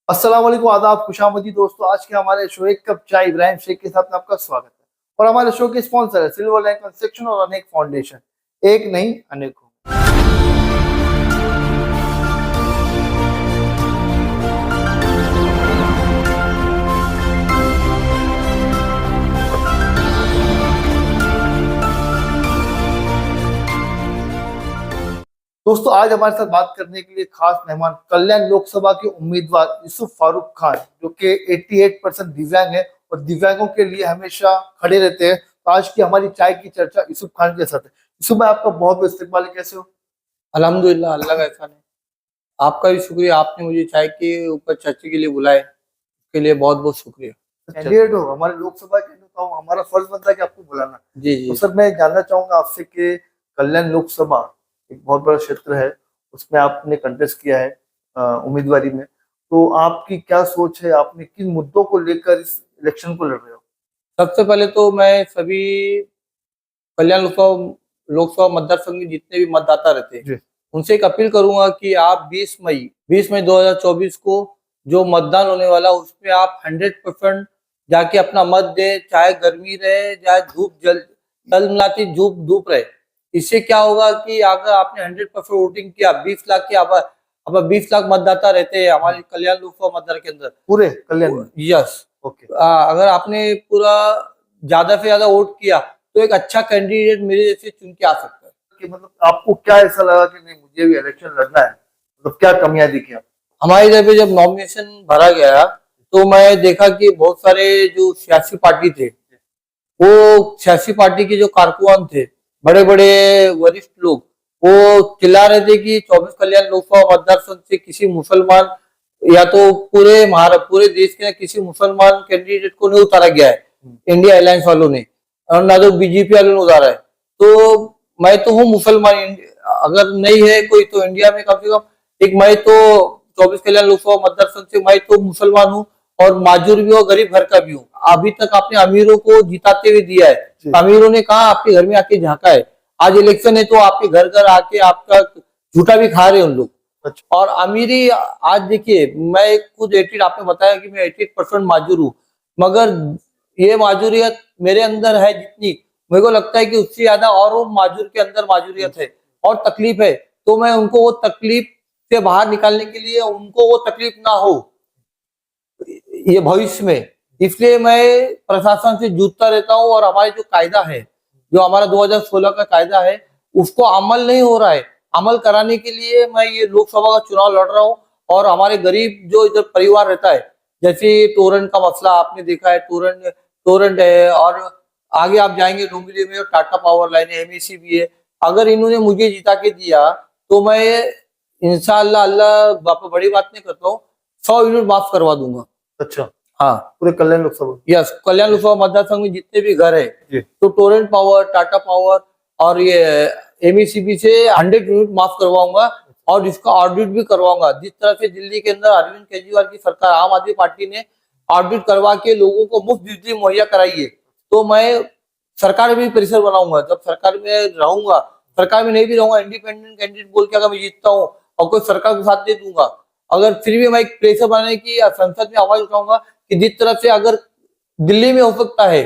अस्सलाम वालेकुम, आदाब, खुशामदी दोस्तों। आज के हमारे शो एक कप चाय इब्राहिम शेख के साथ में आपका स्वागत है। और हमारे शो के स्पॉन्सर है सिल्वर लाइन कंस्ट्रक्शन और अनेक फाउंडेशन। एक नहीं अनेकों। दोस्तों, आज हमारे साथ बात करने के लिए खास मेहमान कल्याण लोकसभा के उम्मीदवार यूसुफ फारूक खान, जो कि 88% दिव्यांग है और दिव्यांगों के लिए हमेशा खड़े रहते हैं। तो आज की हमारी चाय की चर्चा यूसुफ खान के साथ है। यूसुफ भाई, आपका बहुत बहुत इस्तकबाल है, कैसे हो? अल्हम्दुलिल्लाह, अल्लाह का एहसान है। आपका भी शुक्रिया, आपने मुझे चाय के ऊपर चर्चा के लिए बुलाए, उसके लिए बहुत बहुत शुक्रिया। कैंडिडेट हो हमारे लोकसभा के, तो हमारा फर्ज बनता है कि आपको बुलाना। जी तो जी। सर, मैं जानना चाहूंगा आपसे कि कल्याण लोकसभा एक बहुत बड़ा क्षेत्र है, उसमें आपने कंटेस्ट किया है उम्मीदवारी में। तो आपकी क्या सोच है, आपने किन मुद्दों को लेकर इस इलेक्शन को लड़ रहे हो? सबसे पहले तो मैं सभी कल्याण लोकसभा मतदार संघ के जितने भी मतदाता रहते हैं, जी। उनसे एक अपील करूंगा कि आप 20 मई 2024 को जो मतदान होने वाला उसमें आप 100% जाके अपना मत दे, चाहे गर्मी रहे चाहे धूप जल तल मिलाती धूप धूप रहे। इससे क्या होगा कि अगर आपने 100% वोटिंग किया, 20 लाख के अब 20 लाख मतदाता रहते हैं हमारे कल्याण लोकसभा मतदार के अंदर। पूरे कल्याण में? यस। ओके। अगर आपने पूरा ज्यादा से ज्यादा वोट किया तो एक अच्छा कैंडिडेट मेरे जैसे चुन के आ सकता है। कि मतलब आपको क्या ऐसा लगा कि नहीं, मुझे भी इलेक्शन लड़ना है? मतलब क्या कमियां दिखी आपको? हमारे इधर पे जब नॉमिनेशन भरा गया तो मैं देखा कि बहुत सारे जो सियासी पार्टी थे, वो सियासी पार्टी के जो कारकुन थे, बड़े बड़े वरिष्ठ लोग, वो चिल्ला रहे थे कि 24 कल्याण लोकसभा मतदार संघ से किसी मुसलमान या तो पूरे देश के किसी मुसलमान कैंडिडेट को नहीं उतारा गया है इंडिया अलायंस वालों ने, और ना तो बीजेपी वालों ने उतारा है। तो मैं तो हूँ मुसलमान, अगर नहीं है कोई तो इंडिया में कम से कम एक, मैं तो 24 कल्याण लोकसभा मतदार संघ से मैं तो मुसलमान हूँ और माजूर भी हूँ, गरीब घर का भी हूँ। अभी तक आपने अमीरों को जिताते हुए दिया है, अमीरों ने कहा आपके घर में आके झांका है। आज इलेक्शन है तो आपके घर घर आके आपका झूठा भी खा रहे हैं उन लोग। और अमीरी आज देखिए, मैं खुद 80, आपने बताया कि मैं 88% माजूर हूँ, मगर ये माजूरियत मेरे अंदर है जितनी, मेरे को लगता है कि उससे ज्यादा और वो माजूर के अंदर माजूरियत है और तकलीफ है। तो मैं उनको वो तकलीफ से बाहर निकालने के लिए, उनको वो तकलीफ ना हो ये भविष्य में, इसलिए मैं प्रशासन से जूझता रहता हूँ। और हमारे जो कायदा है, जो हमारा 2016 का कायदा है, उसको अमल नहीं हो रहा है। अमल कराने के लिए मैं ये लोकसभा का चुनाव लड़ रहा हूँ। और हमारे गरीब जो इधर परिवार रहता है, जैसे तोरण का मसला आपने देखा है, तोरण तोरण है, और आगे आप जाएंगे डोंबिवली में टाटा पावर लाइन है, एमएसी भी है। अगर इन्होंने मुझे जिता के दिया तो मैं इंशाअल्लाह, अल्लाह बड़ी बात नहीं करता हूँ, 100 यूनिट माफ करवा दूंगा। अच्छा। हाँ, पूरे कल्याण लोकसभा? यस, कल्याण लोकसभा मतदार संघ में जितने भी घर है, तो टोरेंट पावर, टाटा पावर और ये एमईसीबी से 100 यूनिट माफ करवाऊंगा। और इसका ऑडिट भी करवाऊंगा, जिस तरह से दिल्ली के अंदर अरविंद केजरीवाल की सरकार, आम आदमी पार्टी ने ऑडिट करवा के लोगों को मुफ्त बिजली मुहैया कराई है, तो मैं सरकार में भी परिसर बनाऊंगा। जब सरकार में रहूंगा, सरकार में नहीं भी रहूंगा, इंडिपेंडेंट कैंडिडेट बोल के अगर मैं जीतता हूँ और कोई सरकार को साथ दे दूंगा, अगर फिर भी मैं एक प्रेशर बनाने की संसद में आवाज उठाऊंगा कि जिस तरह से अगर दिल्ली में हो सकता है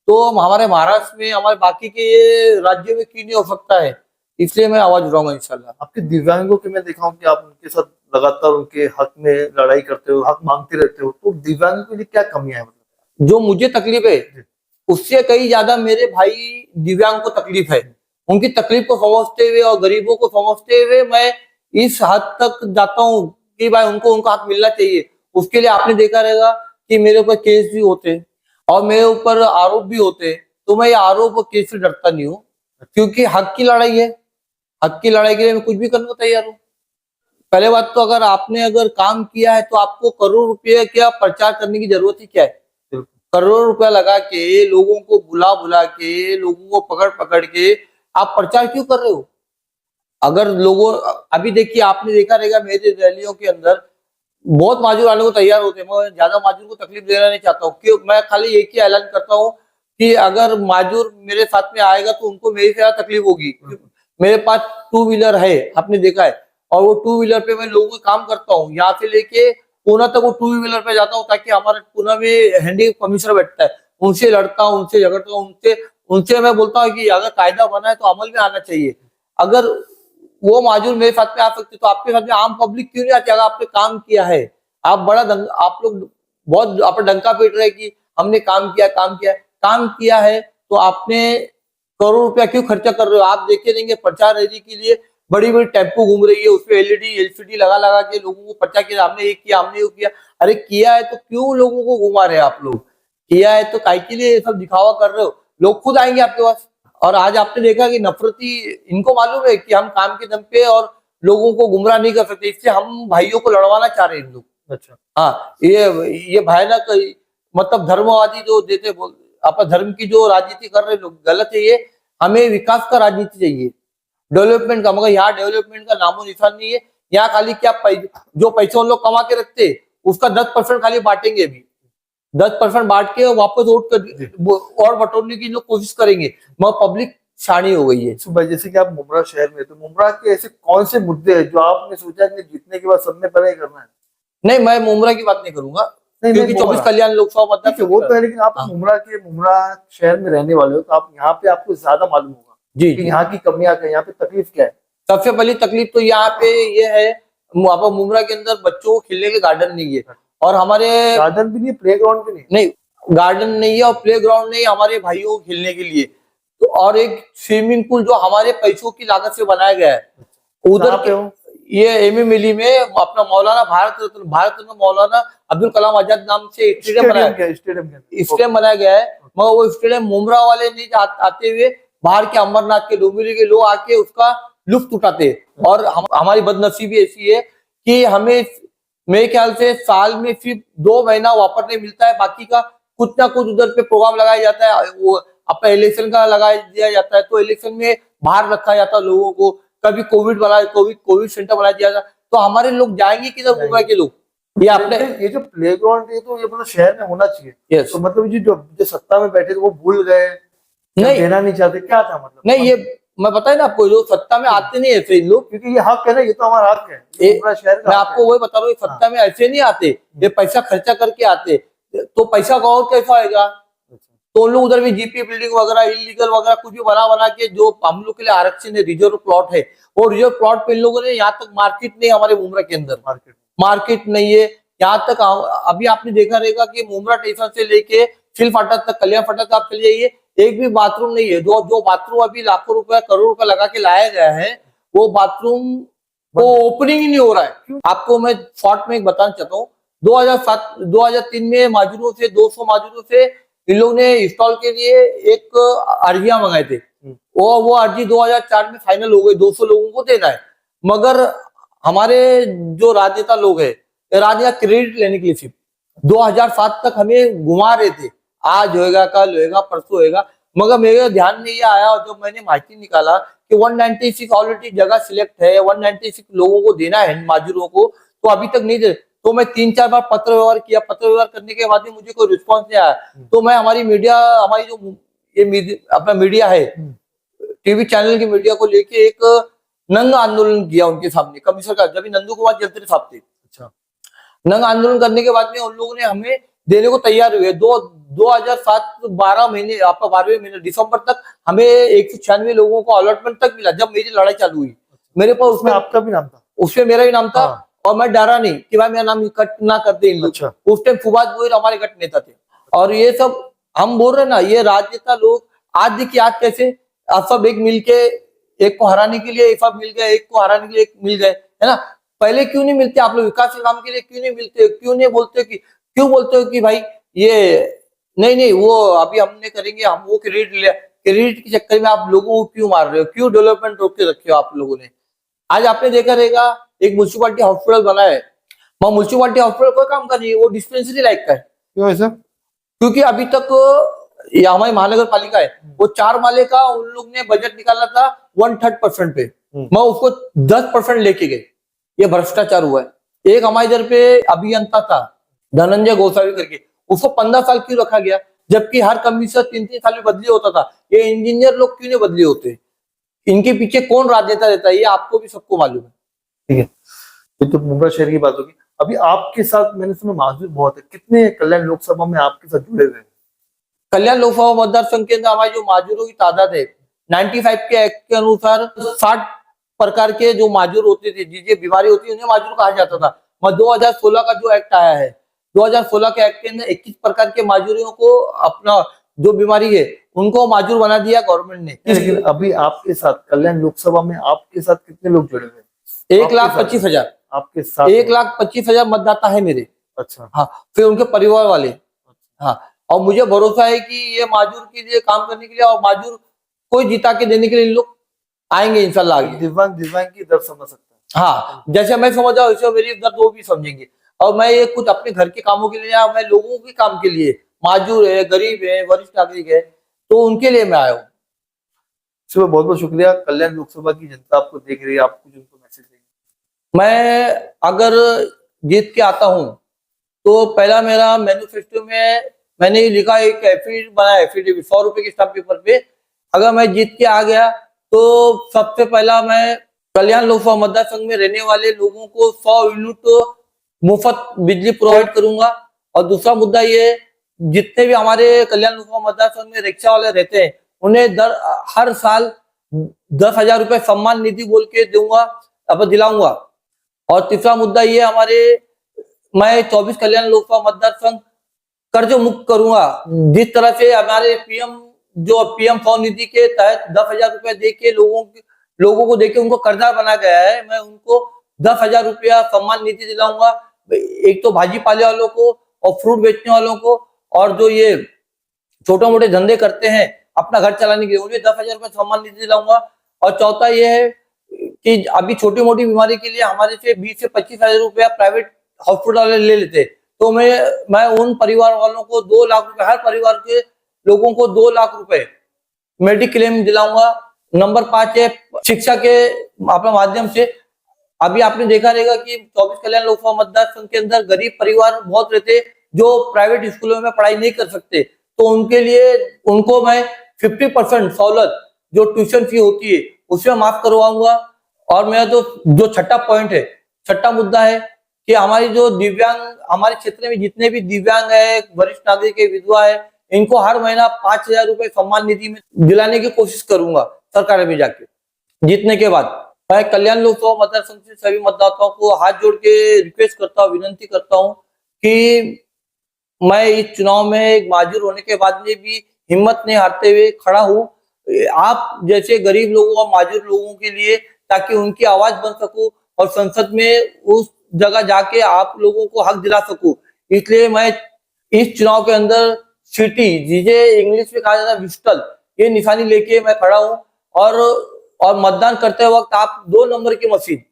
तो हमारे महाराष्ट्र में, हमारे बाकी के राज्यों में क्यों नहीं हो सकता है। इसलिए मैं आवाज उठाऊंगा इंशाल्लाह। आपके दिव्यांगों के मैं देखा हूँ कि आप उनके साथ लगातार उनके हक में लड़ाई करते हो, हक मांगते रहते हो। तो दिव्यांगों के लिए क्या कमियां है? मतलब जो मुझे तकलीफ है उससे कहीं ज्यादा मेरे भाई दिव्यांग को तकलीफ है। उनकी तकलीफ को समझते हुए और गरीबों को समझते हुए मैं इस हद तक जाता हूँ कि भाई उनको उनका हक मिलना चाहिए। उसके लिए आपने देखा रहेगा कि मेरे ऊपर केस भी होते और मेरे ऊपर आरोप भी होते, तो मैं ये आरोप और केस से डरता नहीं हूँ, क्योंकि हक की लड़ाई है। हक की लड़ाई के लिए मैं कुछ भी करने को तैयार हूँ। पहले बात तो अगर आपने काम किया है तो आपको करोड़ रुपये क्या प्रचार करने की जरूरत ही क्या है? करोड़ रुपया लगा के, लोगों को बुला बुला के, लोगों को पकड़ पकड़ के आप प्रचार क्यों कर रहे हो? अगर लोगों, अभी देखिए आपने देखा रहेगा मेरे रैलियों के अंदर बहुत माजूर आने को तैयार होते हैं। मैं ज्यादा माजूर को तकलीफ देना नहीं चाहता हूँ, कि मैं खाली एक ही ऐलान करता हूँ कि अगर माजूर मेरे साथ में आएगा तो उनको मेरी से ज्यादा तकलीफ होगी। मेरे पास 2 व्हीलर है, आपने देखा है, और वो 2 व्हीलर पे मैं लोगों को काम करता हूँ, यहाँ से लेके पूना तक वो 2 व्हीलर पे जाता हूँ, ताकि हमारे पूना में हैंडी कमिश्नर बैठता है, उनसे लड़ता हूँ, उनसे झगड़ता हूँ, उनसे उनसे मैं बोलता हूँ कि अगर कायदा बना है तो अमल में आना चाहिए। अगर वो माजूर मेरे साथ में आ सकते तो आपके साथ में आम पब्लिक क्यों नहीं आती? अगर आपने काम किया है, आप आप लोग बहुत आप डंका पीट रहे कि हमने काम किया है तो आपने करोड़ रुपया क्यों खर्चा कर रहे हो? आप देखे रहेंगे प्रचार रैली के लिए बड़ी बड़ी टेम्पो घूम रही है, उसपे एलईडी एलसीडी लगा लगा के लोगों को प्रचार किया, हमने ये किया, हमने वो किया। अरे किया है तो क्यों लोगों को घुमा रहे हैं आप लोग? किया है तो काय के लिए ये सब दिखावा कर रहे हो? लोग खुद आएंगे आपके पास। और आज आपने देखा कि नफरती, इनको मालूम है कि हम काम के दम पे और लोगों को गुमराह नहीं कर सकते, इससे हम भाइयों को लड़वाना चाह रहे हैं इन लोग। अच्छा, हाँ, ये भयानक, मतलब धर्मवादी जो देते अपना धर्म की जो राजनीति कर रहे लोग, गलत है ये। हमें विकास का राजनीति चाहिए, डेवलपमेंट का, मगर यहाँ डेवलपमेंट का नामो निशान नहीं है। यहाँ खाली क्या जो पैसे उन लोग कमा के रखते उसका 10% खाली बांटेंगे। अभी 10% बांट के वापस वोट कर और बटोरने की लोग कोशिश करेंगे, मगर पब्लिक शानी हो गई है। सुबह जैसे कि आप मुमरा शहर में, तो मुमरा के ऐसे कौन से मुद्दे हैं जो आपने सोचा कि जीतने के बाद सबने पहले ही करना है? नहीं, मैं मुमरा की बात नहीं करूंगा, नहीं, क्योंकि 24 कल्याण लोकसभा मतदान ठीक है, वो तो है, लेकिन आप हाँ। मुमरा शहर में रहने वाले हो, तो आप यहाँ पे आपको ज्यादा मालूम होगा जी, कि यहाँ की कमियां क्या है, यहाँ पे तकलीफ क्या है। सबसे पहली तकलीफ तो यहाँ पे ये है, मुमरा के अंदर बच्चों को खेलने के गार्डन नहीं है, और हमारे गार्डन भी नहीं, प्ले ग्राउंड भी नहीं। नहीं, गार्डन नहीं है और प्ले ग्राउंड नहीं है हमारे भाइयों को खेलने के लिए। तो और एक स्विमिंग पूल जो हमारे पैसों की लागत से बनाया गया है उधर पे हो? ये एमए मिली में अपना मौलाना भारत रत्न मौलाना अब्दुल कलाम आजाद नाम से स्टेडियम बनाया गया है, मगर वो स्टेडियम मुमरा वाले नहीं आते हुए बाहर के अमरनाथ के डोंबिवली के लोग आके उसका लुफ्त उठाते। और हमारी बदनसीबी ऐसी है कि हमें मेरे ख्याल से साल में सिर्फ 2 महीना वापस नहीं मिलता है, बाकी का कुछ ना कुछ उधर पे प्रोग्राम लगाया जाता है, वो अपना इलेक्शन का लगा दिया जाता है, तो इलेक्शन में बाहर रखा जाता है लोगों को। कभी कोविड सेंटर बना दिया जाता, तो हमारे लोग जाएंगे किधर? मुंबई के लोग। ये आपने ये जो प्ले ग्राउंड है, तो ये मतलब शहर में होना चाहिए। यस, तो मतलब जो सत्ता में बैठे थे वो भूल गए, नहीं देना नहीं चाहते, क्या था मतलब? नहीं, ये मैं बताया ना आपको, जो सत्ता में आते नहीं ऐसे लोग, क्योंकि ये हक है ना, ये तो हमारा हक है, शहर का। मैं आपको वही बता रहा हूँ, सत्ता में ऐसे नहीं आते, ये पैसा खर्चा करके आते, तो पैसा का और कैसा आएगा? तो उन लोग उधर भी जीपी बिल्डिंग वगैरह इलीगल वगैरह कुछ भी बना के, जो हम लोग के लिए आरक्षण है, रिजर्व प्लॉट है, और रिजर्व प्लॉट पे इन लोगों ने, यहाँ तक मार्केट नहीं, हमारे मुमरा के अंदर मार्केट नहीं है। यहाँ तक अभी आपने देखा रहेगा कि मुमरा स्टेशन से लेके सिल फाटक तक, कल्याण फाटक तक आप चले जाइए, एक भी बाथरूम नहीं है। जो बाथरूम अभी लाखों रुपया करोड़ रुपया लगा के लाया गया है, वो बाथरूम वो ओपनिंग ही नहीं हो रहा है। आपको मैं शॉर्ट में एक बताना चाहता हूँ, 2003 में माजूरों से 200 माजूरों से इन लोग ने इंस्टॉल के लिए एक अर्जियां मंगाए थे, वो अर्जी 2004 में फाइनल हो गई, 200 लोगों को देना है। मगर हमारे जो राजनेता लोग है, राजनेता क्रेडिट लेने के लिए सिर्फ 2007 तक हमें घुमा रहे थे, आज होएगा, कल होएगा, परसों होएगा, मगर मेरे ध्यान में ये आया, और जब मैंने माहिती निकाला कि 196 ऑलरेडी जगह सिलेक्ट है, 196 लोगों को देना है माजूरों को, तो अभी तक नहीं दे। तो मैं 3-4 बार पत्र व्यवहार किया, पत्र व्यवहार करने के बाद मुझे कोई रिस्पॉन्स नहीं आया। तो मैं हमारी जो ये अपना मीडिया है, टीवी चैनल की मीडिया को लेके एक नंग आंदोलन किया उनके सामने, कमिश्नर का, जब नंदू कुमार जलते साहब थे। अच्छा, नंग आंदोलन करने के बाद में उन लोगों ने हमें देने को तैयार हुए। 2007 12वें महीने दिसंबर तक हमें 196 लोगों को अलॉटमेंट तक मिला। जब मेरी लड़ाई चालू हुई, मेरे पास उसमें आपका भी नाम था, उसमें मेरा भी नाम था। और मैं डरा नहीं कि भाई मेरा नाम कट ना कर दे इन लोग। अच्छा। उस टाइम फुबाद गोहिल हमारे गट नेता थे, और ये सब हम बोल रहे ना, ये राजनेता लोग आज देखिए, आज कैसे आप सब एक मिलके, एक को हराने के लिए एक सब मिल गए, एक को हराने के लिए एक मिल गए, है ना? पहले क्यों नहीं मिलते आप लोग? विकास के काम के लिए क्यों नहीं मिलते? क्यों बोलते हो कि भाई ये नहीं वो अभी हमने करेंगे, हम वो क्रेडिट के चक्कर में आप लोगों को क्यों मार रहे हो? क्यों डेवलपमेंट रोक के रखे हो आप लोगों ने? आज आपने देखा रहेगा एक म्युनिसिपालिटी हॉस्पिटल बना है, म्युनिसिपालिटी हॉस्पिटल कोई काम कर रही है, वो डिस्पेंसरी लाइक का है। क्यों ऐसा? क्योंकि अभी तक ये हमारी महानगर पालिका है, वो 4 माले का उन लोग ने बजट निकाला था 1/3% पे, मैं उसको 10% लेके गए। ये भ्रष्टाचार हुआ है। एक हमारे इधर पे अभियंता था धनंजय गोसावी करके, उसको 15 साल क्यों रखा गया, जबकि हर कमिश्नर 3-3 साल में बदली होता था। ये इंजीनियर लोग क्यों नहीं बदली होते? इनके पीछे कौन राजनेता रहता है, ये आपको भी सबको मालूम है। ठीक है, ये तो मुंबई शहर की बात होगी। अभी आपके साथ मैंने सुना माजूर बहुत है, कितने कल्याण लोकसभा में आपके साथ जुड़े हुए हैं? कल्याण लोकसभा मतदार संघ के अंदर हमारे जो माजूरों की तादाद है 95 के एक्ट के अनुसार 60 प्रकार के जो माजूर होते थे, जिसे बीमारी होती है उन्हें माजूर कहा जाता था। मगर 2016 का जो एक्ट आया है, 2016 के एक्ट के अंदर 21 प्रकार के माजूरियों को अपना जो बीमारी है उनको माजूर बना दिया गवर्नमेंट ने। लेकिन अभी आपके साथ कल्याण लोकसभा में आपके साथ कितने लोग जुड़े हुए हैं? 1,25,000 आपके साथ 1,25,000 मतदाता है मेरे। अच्छा। हाँ, फिर उनके परिवार वाले। हाँ, और मुझे भरोसा है कि ये माजूर के लिए काम करने के लिए और माजूर कोई जिता के देने के लिए इन लोग आएंगे इंशाल्लाह आगे। दिव्यांग की दर्द समझ सकता है। हाँ, जैसे मैं समझ रहा हूँ वैसे मेरी दर्द वो भी समझेंगे। और मैं ये कुछ अपने घर के कामों के लिए या मैं लोगों के काम के लिए, माजूर है, गरीब है, वरिष्ठ नागरिक है, तो उनके लिए मैं आया हूँ। सुबह बहुत बहुत शुक्रिया। कल्याण लोकसभा की जनता आपको देख रही है, आप कुछ उनको मैसेज देंगे? मैं अगर जीत के आता हूँ तो पहला मेरा मैनिफेस्टो में मैंने ये लिखा, एक एफिडेविट बनाया, एफिडेविट 100 रुपए के स्टाम्प पेपर पे। अगर मैं जीत के आ गया तो सबसे पहला मैं कल्याण लोकसभा मतदार संघ में रहने वाले लोगों को 100 यूनिट मुफ्त बिजली प्रोवाइड करूंगा। और दूसरा मुद्दा ये, जितने भी हमारे कल्याण लोकसभा मतदार संघ में रिक्शा वाले रहते हैं उन्हें हर साल 10,000 रुपए सम्मान निधि बोल के दूंगा, अब दिलाऊंगा। और तीसरा मुद्दा ये, मैं 24 कल्याण लोकसभा मतदार संघ कर्ज मुक्त करूंगा। जिस तरह से हमारे पीएम स्वनिधि के तहत 10,000 रुपए दे के लोगों को देके उनको कर्जदार बना गया है, मैं उनको 10,000 रुपया सम्मान निधि दिलाऊंगा। एक तो भाजी पाले वालों को और फ्रूट बेचने वालों को, और जो ये छोटे मोटे धंधे करते हैं अपना घर चलाने के लिए, उन्हें 10,000 रुपये सम्मान निधि दिलाऊंगा। और चौथा ये है कि अभी छोटी मोटी बीमारी के लिए हमारे से 20 से 25,000 रुपया प्राइवेट हॉस्पिटल वाले ले लेते, तो मैं उन परिवार वालों को 2 लाख रुपए, हर परिवार के लोगों को 2 लाख रुपए मेडिक्लेम दिलाऊंगा। नंबर 5 है शिक्षा के अपने माध्यम से। अभी आपने देखा रहेगा कि 24 कल्याण लोकसभा मतदार संघ के अंदर गरीब परिवार बहुत रहते जो प्राइवेट स्कूलों में पढ़ाई नहीं कर सकते, तो उनके लिए उनको मैं 50% सहूलत जो ट्यूशन फी होती है उसमें माफ करवाऊंगा। और मेरा जो छठा पॉइंट है, छठा मुद्दा है कि हमारी जो दिव्यांग, हमारे क्षेत्र में जितने भी दिव्यांग है, वरिष्ठ नागरिक है, विधवा है, इनको हर महीना 5,000 रुपए सम्मान निधि में दिलाने की कोशिश करूंगा सरकार में जाके जीतने के बाद। मैं कल्याण लोकसभा मतदार संघ से सभी मतदाताओं को हाथ जोड़ के रिक्वेस्ट करता हूँ, विनंती करता हूँ कि मैं इस चुनाव में एक माजूर होने के बाद में भी हिम्मत नहीं हारते हुए खड़ा हूँ आप जैसे गरीब लोगों और माजूर लोगों के लिए, ताकि उनकी आवाज बन सकूं और संसद में उस जगह जाके आप लोगों को हक दिला सकूं। इसलिए मैं इस चुनाव के अंदर सिटी, जिसे इंग्लिश में कहा जाता है विस्टल, ये निशानी लेके मैं खड़ा हूँ। और मतदान करते वक्त आप 2 नंबर की मशीन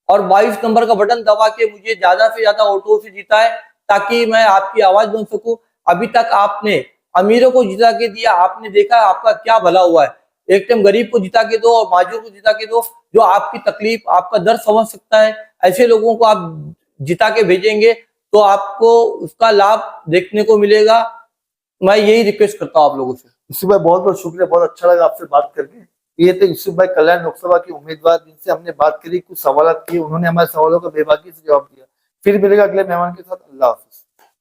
और 22 नंबर का बटन दबा के मुझे ज्यादा से ज्यादा वोटों से जीता है, ताकि मैं आपकी आवाज बन सकूं। अभी तक आपने अमीरों को जिता के दिया, आपने देखा आपका क्या भला हुआ है। एक टाइम गरीब को जिता के दो और माजूर को जिता के दो, जो आपकी तकलीफ, आपका दर्द समझ सकता है। ऐसे लोगों को आप जिता के भेजेंगे तो आपको उसका लाभ देखने को मिलेगा। मैं यही रिक्वेस्ट करता हूँ आप लोगों से। यूसुफ भाई बहुत बहुत शुक्रिया, बहुत अच्छा लगा आपसे बात करके। ये थे यूसुफ भाई कल्याण लोकसभा के उम्मीदवार, जिनसे हमने बात करी, कुछ सवाल किए, उन्होंने हमारे सवालों का बेबाकी से जवाब दिया। फिर मिलेगा अगले मेहमान के साथ। अल्लाह हाफिज।